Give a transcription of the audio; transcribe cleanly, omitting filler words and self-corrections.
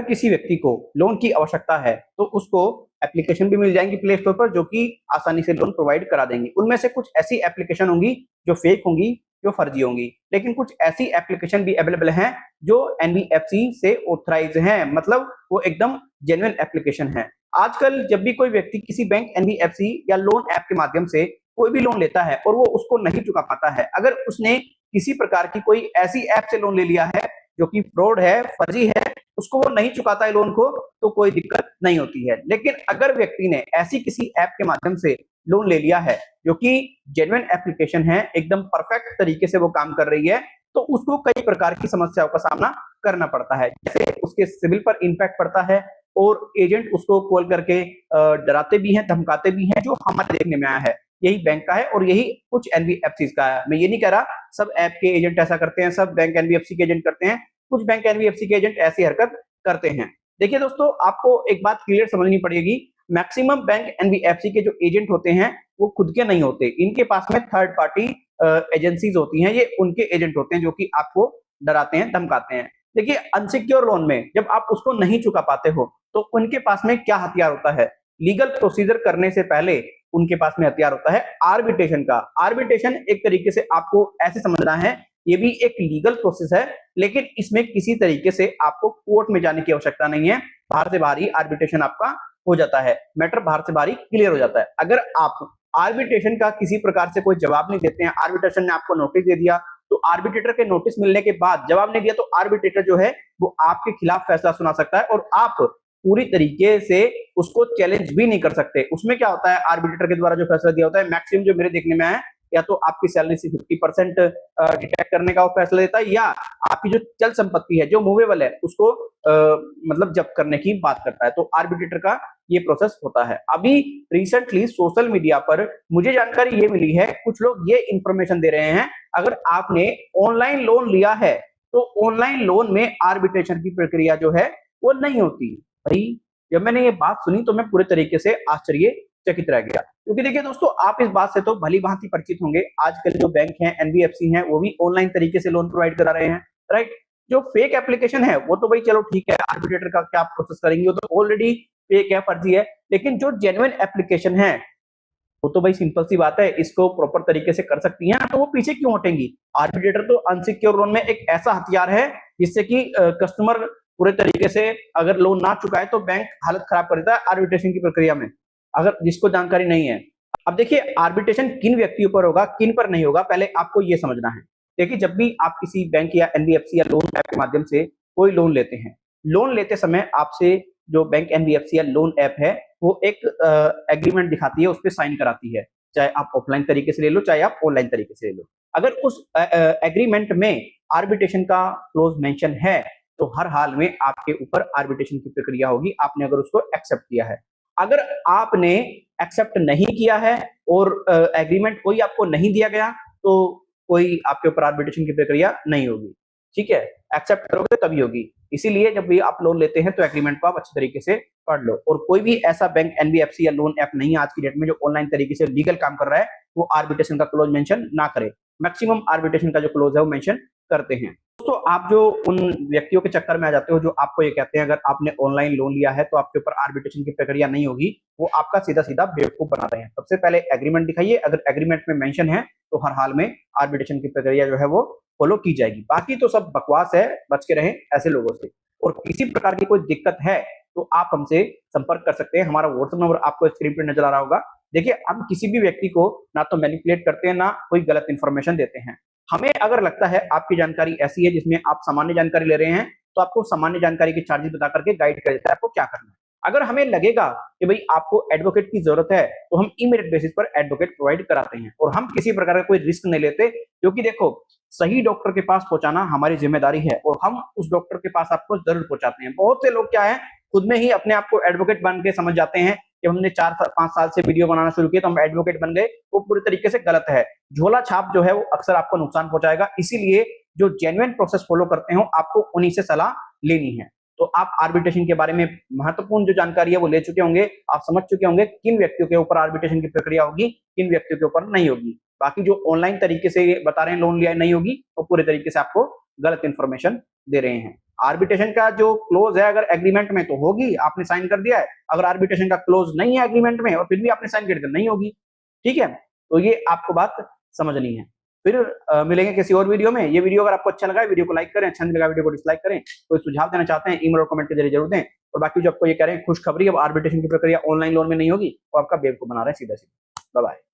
किसी व्यक्ति को लोन की आवश्यकता है तो उसको एप्लीकेशन भी मिल जाएंगी प्ले स्टोर पर जो कि आसानी से लोन प्रोवाइड करा देंगी। उनमें से कुछ ऐसी एप्लीकेशन होंगी जो फेक होंगी, जो फर्जी होंगी, लेकिन कुछ ऐसी एप्लीकेशन भी अवेलेबल हैं जो एनबीएफसी से ऑथराइज हैं, मतलब वो एकदम जेन्युइन एप्लीकेशन है। आजकल जब भी कोई व्यक्ति किसी बैंक, एनबीएफसी या लोन ऐप के माध्यम से कोई भी लोन लेता है और वो उसको नहीं चुका पाता है, अगर उसने किसी प्रकार की कोई ऐसी ऐप से लोन ले लिया है जो कि फ्रॉड है, फर्जी है, उसको वो नहीं चुकाता है लोन को, तो कोई दिक्कत नहीं होती है। लेकिन अगर व्यक्ति ने ऐसी किसी ऐप के माध्यम से लोन ले लिया है जो कि जेन्युइन एप्लीकेशन है, एकदम परफेक्ट तरीके से वो काम कर रही है, तो उसको कई प्रकार की समस्याओं का सामना करना पड़ता है। जैसे उसके सिविल पर इम्पैक्ट पड़ता है और एजेंट उसको कॉल करके डराते भी हैं, धमकाते भी हैं, जो हमारे देखने में आया है। यही बैंक का है और यही कुछ एनबीएफसी का है। मैं ये नहीं कह रहा सब ऐप के एजेंट ऐसा करते हैं, सब बैंक एनबीएफसी के एजेंट करते हैं, कुछ बैंक एनबीएफसी के एजेंट ऐसी हरकत करते हैं। देखिए दोस्तों, आपको एक बात क्लियर समझनी पड़ेगी, मैक्सिमम बैंक एनबीएफसी के जो एजेंट होते हैं वो खुद के नहीं होते, इनके पास में थर्ड पार्टी एजेंसीज होती हैं, ये उनके एजेंट होते हैं जो कि आपको डराते हैं, धमकाते हैं। देखिए, अनसिक्योर लोन में जब आप उसको नहीं चुका पाते हो तो उनके पास में क्या हथियार होता है, लीगल प्रोसीजर करने से पहले उनके पास में हथियार होता है आर्बिट्रेशन का। आर्बिट्रेशन एक तरीके से आपको ऐसे समझना है, ये भी एक लीगल प्रोसेस है, लेकिन इसमें किसी तरीके से आपको कोर्ट में जाने की आवश्यकता नहीं है, बाहर से बाहर ही आर्बिट्रेशन आपका हो जाता है, मैटर बाहर से बाहर ही क्लियर हो जाता है। अगर आप आर्बिट्रेशन का किसी प्रकार से कोई जवाब नहीं देते हैं, आर्बिट्रेशन ने आपको नोटिस दे दिया, तो आर्बिट्रेटर के नोटिस मिलने के बाद जवाब नहीं दिया तो आर्बिट्रेटर जो है वो आपके खिलाफ फैसला सुना सकता है और आप पूरी तरीके से उसको चैलेंज भी नहीं कर सकते। उसमें क्या होता है, आर्बिट्रेटर के द्वारा जो फैसला दिया होता है, मैक्सिमम जो मेरे देखने में आया, या तो आपकी सैलरी से 50% डिटेक्ट करने का वो फैसला देता है, या आपकी जो चल संपत्ति है जो मूवेबल है उसको मतलब जब्त करने की बात करता है। तो आर्बिट्रेटर का ये प्रोसेस होता है। अभी रिसेंटली सोशल मीडिया पर मुझे जानकारी ये मिली है, कुछ लोग ये इंफॉर्मेशन दे रहे हैं, अगर आपने ऑनलाइन लोन लिया है तो ऑनलाइन लोन में आर्बिट्रेशन की प्रक्रिया जो है वो नहीं होती। भाई, जब मैंने ये बात सुनी तो मैं पूरे तरीके से आश्चर्यचकित रह गया, क्योंकि देखिए दोस्तों, आप इस बात से तो भली भांति परिचित होंगे, आजकल जो बैंक हैं, एनबीएफसी हैं, वो भी ऑनलाइन तरीके से लोन प्रोवाइड करा रहे हैं, राइट। जो फेक एप्लीकेशन है वो तो भाई चलो ठीक है, आर्बिट्रेटर का क्या प्रोसेस करेंगे, वो तो ऑलरेडी फेक है, फर्जी है। लेकिन जो जेन्युइन एप्लीकेशन है वो तो भाई सिंपल सी बात है, इसको प्रॉपर तरीके से कर सकती हैं, तो वो पीछे क्यों हटेंगी। आर्बिट्रेटर तो अनसिक्योर लोन में एक ऐसा हथियार है जिससे कि कस्टमर पूरे तरीके से अगर लोन ना चुकाए तो बैंक हालत खराब कर देता है आर्बिट्रेशन की प्रक्रिया में, अगर जिसको जानकारी नहीं है। अब देखिए, आर्बिट्रेशन किन व्यक्तियों पर होगा, किन पर नहीं होगा, पहले आपको ये समझना है। देखिए, जब भी आप किसी बैंक या एनबीएफसी या लोन ऐप के माध्यम से कोई लोन लेते हैं, लोन लेते समय आपसे जो बैंक, एनबीएफसी या लोन ऐप है वो एक एग्रीमेंट दिखाती है, उस पर साइन कराती है, चाहे आप ऑफलाइन तरीके से ले लो, चाहे आप ऑनलाइन तरीके से ले लो। अगर उस एग्रीमेंट में आर्बिट्रेशन का क्लोज मेंशन है तो हर हाल में आपके ऊपर आर्बिट्रेशन की प्रक्रिया होगी, आपने अगर उसको एक्सेप्ट किया है। अगर आपने एक्सेप्ट नहीं किया है और एग्रीमेंट कोई आपको नहीं दिया गया तो कोई आपके ऊपर आर्बिट्रेशन की प्रक्रिया नहीं होगी, ठीक है। एक्सेप्ट करोगे तभी होगी। इसीलिए जब भी आप लोन लेते हैं तो एग्रीमेंट को आप अच्छे तरीके से पढ़ लो, और कोई भी ऐसा बैंक, एनबीएफसी या लोन ऐप नहीं है आज की डेट में जो ऑनलाइन तरीके से लीगल काम कर रहा है वो आर्बिट्रेशन का क्लोज मेंशन ना करे। मैक्सिमम आर्बिट्रेशन का जो क्लोज है वो मेंशन करते हैं। तो आप जो उन व्यक्तियों के चक्कर में आ जाते हो जो आपको ये कहते हैं अगर आपने ऑनलाइन लोन लिया है तो आपके ऊपर आर्बिट्रेशन की प्रक्रिया नहीं होगी, वो आपका सीधा सीधा बेवकूफ बना रहे हैं। सबसे पहले एग्रीमेंट दिखाइए, अगर एग्रीमेंट में मेंशन है तो हर हाल में आर्बिट्रेशन की प्रक्रिया जो है वो फॉलो की जाएगी। बाकी तो सब बकवास है, बच के रहें ऐसे लोगों से। और किसी प्रकार की कोई दिक्कत है तो आप हमसे संपर्क कर सकते हैं, हमारा व्हाट्सएप नंबर आपको स्क्रीन पर नजर आ रहा होगा। देखिए, हम किसी भी व्यक्ति को ना तो मैनिपुलेट करते हैं, ना कोई गलत इंफॉर्मेशन देते हैं। हमें अगर लगता है आपकी जानकारी ऐसी है जिसमें आप सामान्य जानकारी ले रहे हैं तो आपको सामान्य जानकारी के चार्जेस बता करके गाइड कर देता है आपको क्या करना है। अगर हमें लगेगा कि भाई आपको एडवोकेट की जरूरत है तो हम इमीडिएट बेसिस पर एडवोकेट प्रोवाइड कराते हैं, और हम किसी प्रकार का कोई रिस्क नहीं लेते, क्योंकि देखो, सही डॉक्टर के पास पहुंचाना हमारी जिम्मेदारी है और हम उस डॉक्टर के पास आपको जरूर पहुंचाते हैं। बहुत से लोग क्या है, खुद में ही अपने आप को एडवोकेट बन के समझ जाते हैं कि हमने 4-5 साल से वीडियो बनाना शुरू किया तो हम एडवोकेट बन गए, वो पूरी तरीके से गलत है। झोला छाप जो है वो अक्सर आपको नुकसान पहुंचाएगा, इसीलिए जो जेन्युइन प्रोसेस फॉलो करते हो आपको उन्हीं से सलाह लेनी है। तो आप आर्बिट्रेशन के बारे में महत्वपूर्ण जो जानकारी है वो ले चुके होंगे, आप समझ चुके होंगे किन व्यक्तियों के ऊपर आर्बिट्रेशन की प्रक्रिया होगी, किन व्यक्तियों के ऊपर नहीं होगी। बाकी जो ऑनलाइन तरीके से बता रहे हैं लोन लिया नहीं होगी, वो पूरे तरीके से आपको गलत इंफॉर्मेशन दे रहे हैं। आर्बिट्रेशन का जो क्लोज है अगर एग्रीमेंट में तो होगी, आपने साइन कर दिया है। अगर आर्बिट्रेशन का क्लोज नहीं है एग्रीमेंट में और फिर भी आपने साइन कर दिया, नहीं होगी। ठीक है, तो ये आपको बात समझनी है। फिर मिलेंगे किसी और वीडियो में। ये वीडियो अगर आपको अच्छा लगा है, वीडियो को लाइक करें, अच्छा नहीं लगा वीडियो को डिसलाइक करें। कोई सुझाव देना चाहते हैं ईमेल और कमेंट के जरिए जरूर दें। और बाकी जो आपको ये कह रहे हैं खुशखबरी, अब आर्बिट्रेशन की प्रक्रिया ऑनलाइन लोन में नहीं होगी, वो आपका बेवकूफ बना रहे हैं सीधा सीधा। Bye bye.